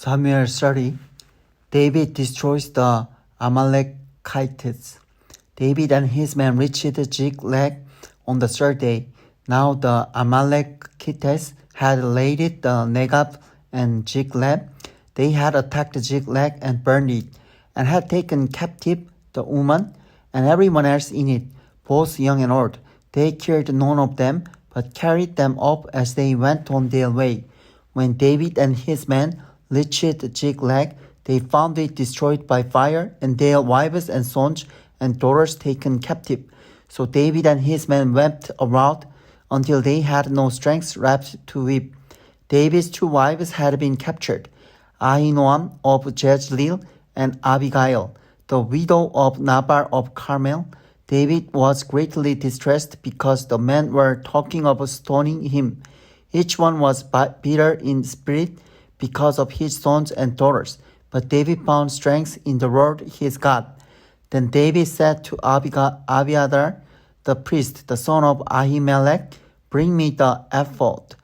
Samuel 30. David destroys the Amalekites. David and his men reached Ziklag on the third day. Now the Amalekites had raided the Negev and Ziklag. They had attacked Ziklag and burned it, and had taken captive the woman and everyone else in it, both young and old. They killed none of them, but carried them off as they went on their way. When David and his men reached Ziklag, they found it destroyed by fire, and their wives and sons and daughters taken captive. So David and his men wept aloud until they had no strength left to weep. David's two wives had been captured, Ahinoam of Jezreel and Abigail, the widow of Nabal of Carmel. David was greatly distressed because the men were talking of stoning him. Each one was bitter in spirit because of his sons and daughters. But David found strength in the Lord his God. Then David said to Abiathar the priest, the son of Ahimelech, "Bring me the ephod."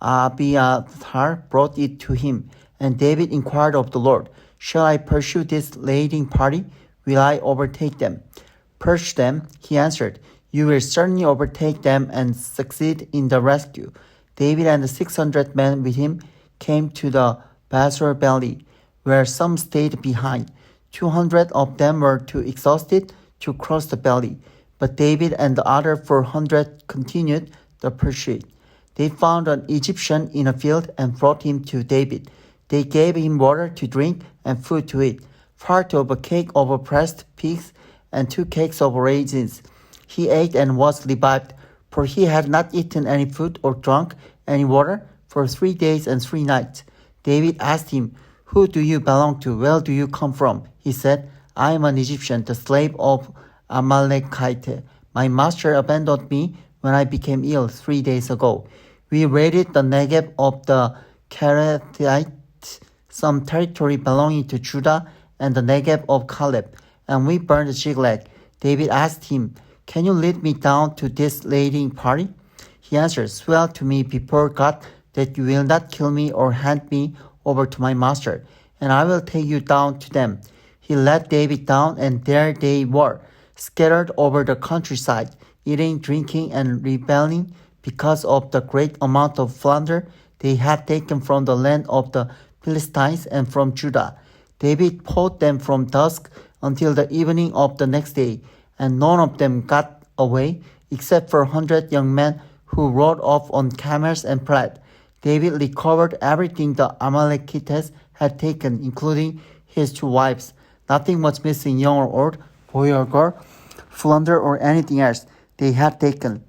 Abiathar brought it to him, and David inquired of the Lord, "Shall I pursue this raiding party? Will I overtake them?" "Pursue them," he answered. "You will certainly overtake them and succeed in the rescue." David and the 600 men with him came to the Besor valley, where some stayed behind. 200 of them were too exhausted to cross the valley, but David and the other 400 continued the pursuit. They found an Egyptian in a field and brought him to David. They gave him water to drink and food to eat, part of a cake of pressed pigs and 2 cakes of raisins. He ate and was revived, for he had not eaten any food or drunk any water for 3 days and 3 nights. David asked him, "Who do you belong to? Where do you come from?" He said, "I am an Egyptian, the slave of Amalekite. My master abandoned me when I became ill 3 days ago. We raided the Negev of the Kerethites, some territory belonging to Judah, and the Negev of Caleb, and we burned Ziklag." David asked him, "Can you lead me down to this raiding party?" He answered, "Swear to me before God that you will not kill me or hand me over to my master, and I will take you down to them." He led David down, and there they were, scattered over the countryside, eating, drinking, and rebelling because of the great amount of plunder they had taken from the land of the Philistines and from Judah. David fought them from dusk until the evening of the next day, and none of them got away, except for 100 young men who rode off on camels and fled. David recovered everything the Amalekites had taken, including his 2 wives. Nothing was missing, young or old, boy or girl, plunder or anything else they had taken.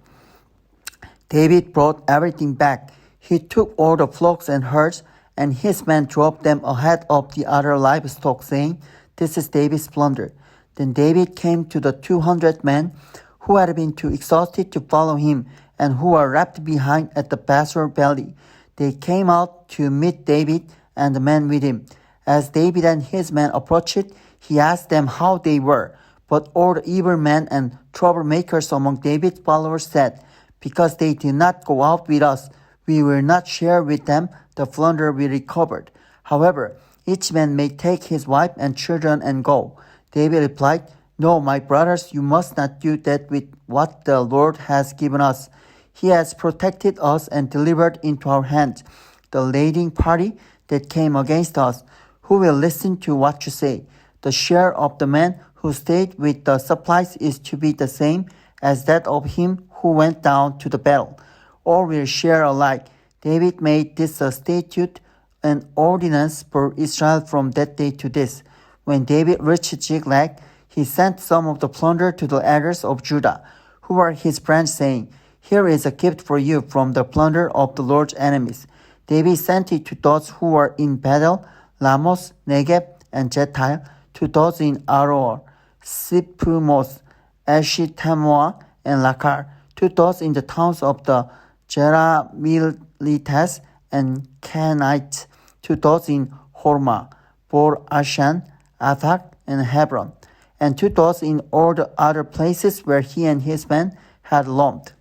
David brought everything back. He took all the flocks and herds, and his men drove them ahead of the other livestock, saying, "This is David's plunder." Then David came to the 200 men who had been too exhausted to follow him and who were left behind at the Besor valley. They came out to meet David and the men with him. As David and his men approached, he asked them how they were. But all the evil men and troublemakers among David's followers said, "Because they did not go out with us, we will not share with them the plunder we recovered. However, each man may take his wife and children and go." David replied, "No, my brothers, you must not do that with what the Lord has given us. He has protected us and delivered into our hands the raiding party that came against us. Who will listen to what you say? The share of the man who stayed with the supplies is to be the same as that of him who went down to the battle. All will share alike." David made this a statute and ordinance for Israel from that day to this. When David reached Ziklag, he sent some of the plunder to the elders of Judah, who were his friends, saying, "Here is a gift for you from the plunder of the Lord's enemies." David sent it to those who were in Bethel, Ramoth, Negev, and Jethile, to those in Aroer, Sipmoth, Eshitemoa, and Lakar, to those in the towns of the Jerahmeelites and Canaanites, to those in Hormah, Bor Ashan, Athak, and Hebron, and to those in all the other places where he and his men had roamed.